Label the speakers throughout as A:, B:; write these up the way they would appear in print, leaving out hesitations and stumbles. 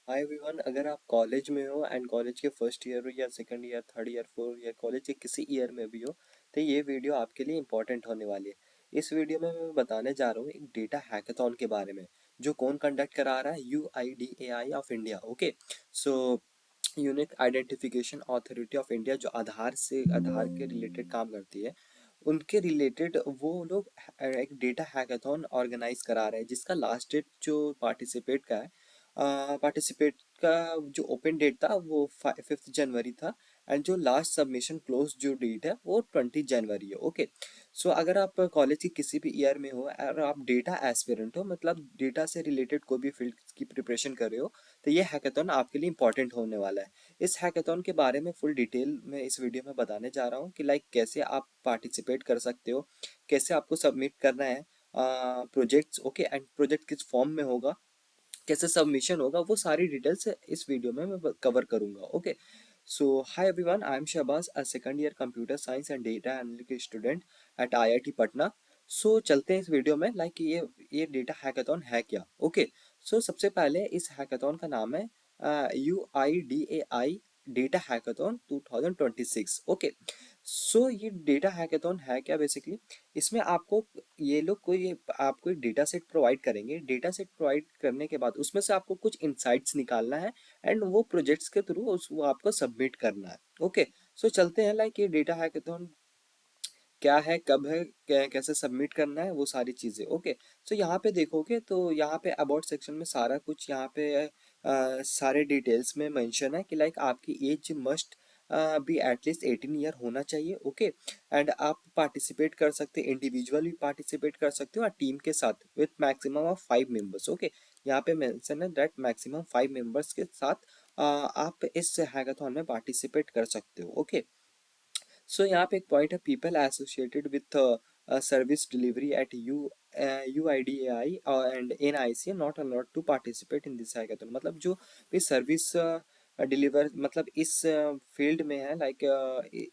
A: Hi everyone, अगर आप college में हो एंड कॉलेज के फर्स्ट ईयर हो या second year, third year, fourth year, college के किसी ईयर में भी हो, तो ये वीडियो आपके लिए इंपॉर्टेंट होने वाली है। इस वीडियो में मैं बताने जा रहा हूँ एक डेटा हैकाथॉन के बारे में, जो कौन कंडक्ट करा रहा है, UIDAI of India. Okay, so unique identification authority of India, जो आधार के रिलेटेड काम करती है, उनके रिलेटेड वो लोग एक डेटा हैकाथॉन ऑर्गेनाइज करा रहे हैं, जिसका लास्ट डेट जो पार्टिसिपेट का जो ओपन डेट था वो 5 जनवरी था। एंड जो लास्ट सबमिशन क्लोज जो डेट है वो 20 जनवरी है। ओके, सो अगर आप कॉलेज की किसी भी ईयर में हो और आप डेटा एस्पिरेंट हो, मतलब डेटा से रिलेटेड कोई भी फील्ड की प्रिपरेशन कर रहे हो, तो ये हैकाथॉन आपके लिए इंपॉर्टेंट होने वाला है। इस हैकाथॉन के बारे में फुल डिटेल में इस वीडियो में बताने जा रहा हूँ कि लाइक कैसे आप पार्टिसिपेट कर सकते हो, कैसे आपको सबमिट करना है प्रोजेक्ट्स। ओके, एंड प्रोजेक्ट किस फॉर्म में होगा, कैसे सबमिशन होगा, वो सारी डिटेल्स इस वीडियो में मैं कवर करूंगा। Okay, so hi everyone, I am Shahbaz, a second year computer science and data analytics student at IIT Patna. सो चलते हैं इस वीडियो में, लाइक ये डेटा हैकाथॉन है क्या। ओके, सो सबसे पहले इस हैकाथॉन का नाम है UIDAI data hackathon 2026। Okay, so ये डेटा हैकाथॉन है क्या बेसिकली। इसमें आपको ये लोग कोई आपको एक डेटा सेट प्रोवाइड करेंगे। डेटा सेट प्रोवाइड करने के बाद उसमें से आपको कुछ इंसाइट्स निकालना है एंड वो प्रोजेक्ट्स के थ्रू उस वो आपको सबमिट करना है। ओके, सो चलते हैं, लाइक ये डेटा हैकाथॉन क्या है, कब है, कैसे सबमिट करना है, वो सारी चीज़ें। ओके, सो यहाँ पे देखोगे तो यहाँ पे अबाउट सेक्शन में सारा कुछ यहाँ पे सारे डिटेल्स में मेंशन है कि लाइक आपकी age must be at least 18 year होना चाहिए। ओके, एंड आप पार्टिसिपेट कर सकते हैं, इंडिविजुअल भी पार्टिसिपेट कर सकते हो और टीम के साथ with maximum of 5 members. Okay, यहाँ पे मेंशन है दैट मैक्सिमम 5 मेंबर्स के साथ आप इस हैकाथॉन में पार्टिसिपेट कर सकते हो। ओके, सो यहाँ पे एक पॉइंट है, people associated with service delivery at UIDAI and NIC not allowed to participate in this hackathon. मतलब जो भी सर्विस डिलीवर, मतलब इस फील्ड में है, लाइक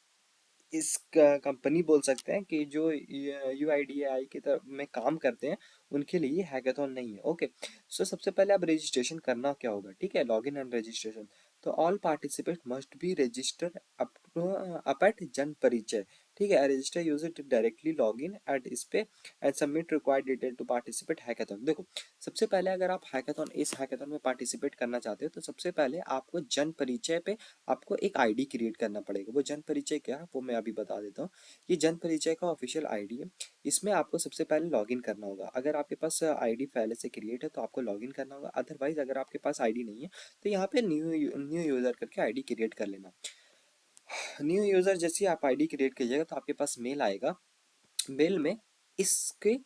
A: इस कंपनी बोल सकते हैं कि जो UIDAI की तरफ में काम करते हैं, उनके लिए हैकाथॉन नहीं है। ओके, सो सबसे पहले अब रजिस्ट्रेशन करना क्या होगा, ठीक है, लॉगिन एंड रजिस्ट्रेशन। तो all participant must be register up at Jan Parichay. ठीक है, register user to directly log in at इस पे and submit required detail to participate hackathon. देखो, सबसे पहले अगर आप हैकाथॉन इस हैकाथॉन में पार्टिसिपेट करना चाहते हो, तो सबसे पहले आपको जन परिचय पे आपको एक आईडी क्रिएट करना पड़ेगा। वो जन परिचय क्या है वो मैं अभी बता देता हूँ। ये जन परिचय का ऑफिशियल आईडी है। इसमें आपको सबसे पहले लॉगिन करना होगा। अगर आपके पास आईडी पहले से क्रिएट है तो आपको लॉगिन करना होगा। अदरवाइज अगर आपके पास आईडी नहीं है तो यहाँ पे न्यू यूजर करके आईडी क्रिएट कर लेना। न्यू यूजर जैसे ही आप आईडी क्रिएट कीजिएगा तो आपके पास मेल आएगा। मेल में इसके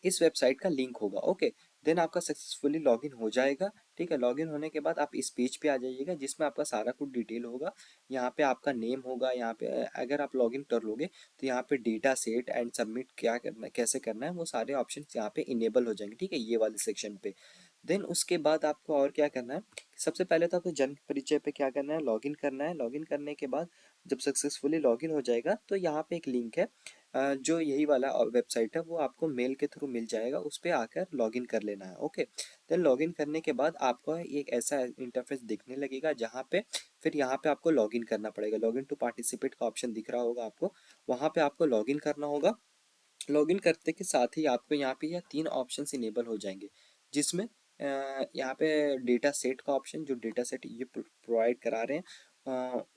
A: इस वेबसाइट का लिंक होगा। ओके, देन आपका सक्सेसफुली लॉगिन हो जाएगा। ठीक है, लॉगिन होने के बाद आप इस पेज पे आ जाइएगा, जिसमें आपका सारा कुछ डिटेल होगा। यहाँ पे आपका नेम होगा। यहाँ पे अगर आप लॉगिन कर लोगे तो यहाँ पे डेटा सेट एंड सबमिट क्या करना है, कैसे करना है, वो सारे ऑप्शन यहाँ पे इनेबल हो जाएंगे। ठीक है, ये वाले सेक्शन पे। देन उसके बाद आपको और क्या करना है, सबसे पहले तो आपको जन परिचय पे क्या करना है, लॉगिन करना है। लॉगिन करने के बाद जब सक्सेसफुली लॉगिन हो जाएगा तो यहाँ पे एक लिंक है, जो यही वाला वेबसाइट है, वो आपको मेल के थ्रू मिल जाएगा। उस पर आकर लॉगिन कर लेना है। ओके, देन लॉगिन करने के बाद आपको एक ऐसा इंटरफेस दिखने लगेगा, जहाँ पे फिर यहाँ पे आपको लॉगिन करना पड़ेगा। लॉगिन टू पार्टिसिपेट का ऑप्शन दिख रहा होगा आपको, वहाँ पे आपको लॉगिन करना होगा। लॉगिन करते के साथ ही आपको यहाँ पे यह 3 ऑप्शंस इनेबल हो जाएंगे, जिसमें यहाँ पे डेटा सेट का ऑप्शन, जो डेटा सेट ये प्रोवाइड करा रहे हैं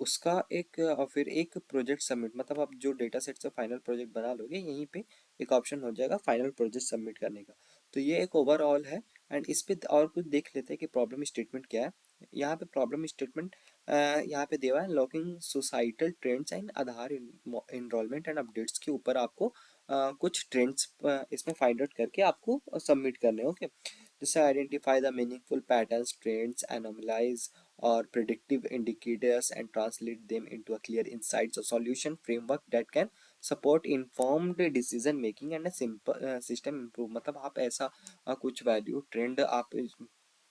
A: उसका एक, और फिर एक प्रोजेक्ट सबमिट, मतलब आप जो डेटा सेट से फाइनल प्रोजेक्ट बना लोगे, यहीं पे एक ऑप्शन हो जाएगा फाइनल प्रोजेक्ट सबमिट करने का। तो ये एक ओवरऑल है। एंड इस पे और कुछ देख लेते हैं कि प्रॉब्लम स्टेटमेंट क्या है। यहाँ पे प्रॉब्लम स्टेटमेंट यहाँ पे दिया है, logging societal trends and Aadhaar enrolment and updates के ऊपर आपको कुछ ट्रेंड्स इसमें फाइंड आउट करके आपको सबमिट करने हैं। ओके, जैसे identify the meaningful patterns, trends, anomalies और predictive indicators and translate them into a clear insights और solution framework that can support informed decision making and simple system improve. मतलब आप ऐसा कुछ वैल्यू ट्रेंड आप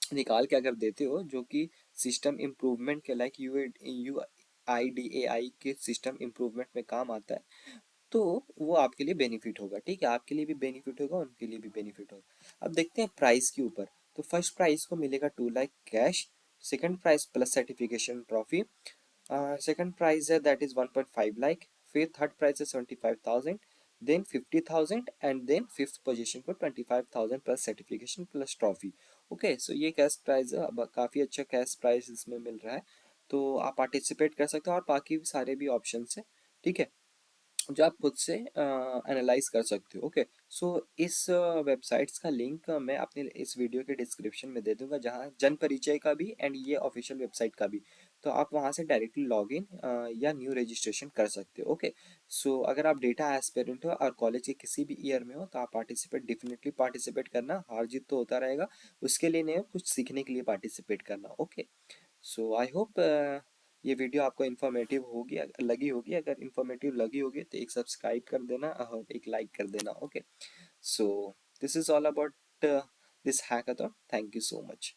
A: निकाल के अगर देते हो जो कि सिस्टम इम्प्रूवमेंट के, लाइक यू IDAI के सिस्टम इम्प्रूवमेंट में काम आता है, तो वो आपके लिए बेनिफिट होगा। ठीक है, आपके लिए भी बेनिफिट होगा, उनके लिए भी बेनिफिट होगा। अब देखते हैं प्राइस के ऊपर। तो फर्स्ट प्राइस को मिलेगा 2 lakh cash. Second prize plus certification trophy, second prize है दैट इज 1.5 लाख, फिर थर्ड प्राइज है 75,000, then 50,000, and then fifth position को 25,000 plus certification plus trophy. Okay, so ये कैश प्राइज है, अब काफ़ी अच्छा कैश प्राइज इसमें मिल रहा है, तो आप पार्टिसिपेट कर सकते हो, और बाकी सारे भी ऑप्शन है, ठीक है, जो आप खुद से एनालाइज कर सकते हो। ओके, सो इस वेबसाइट्स का लिंक मैं अपने इस वीडियो के डिस्क्रिप्शन में दे दूंगा, जहाँ जन परिचय का भी एंड ये ऑफिशियल वेबसाइट का भी, तो आप वहाँ से डायरेक्टली लॉग इन या न्यू रजिस्ट्रेशन कर सकते हो। ओके, सो अगर आप डेटा एस्पिरेंट हो और कॉलेज के किसी भी ईयर में हो, तो आप पार्टिसिपेट डेफिनेटली पार्टिसिपेट करना, हार जीत तो होता रहेगा, उसके लिए नहीं, कुछ सीखने के लिए पार्टिसिपेट करना। ओके, सो आई होप ये वीडियो आपको इन्फॉर्मेटिव होगी, लगी होगी, अगर इन्फॉर्मेटिव लगी होगी तो एक सब्सक्राइब कर देना और एक लाइक कर देना। Okay, so this is all about this hackathon, thank you so much.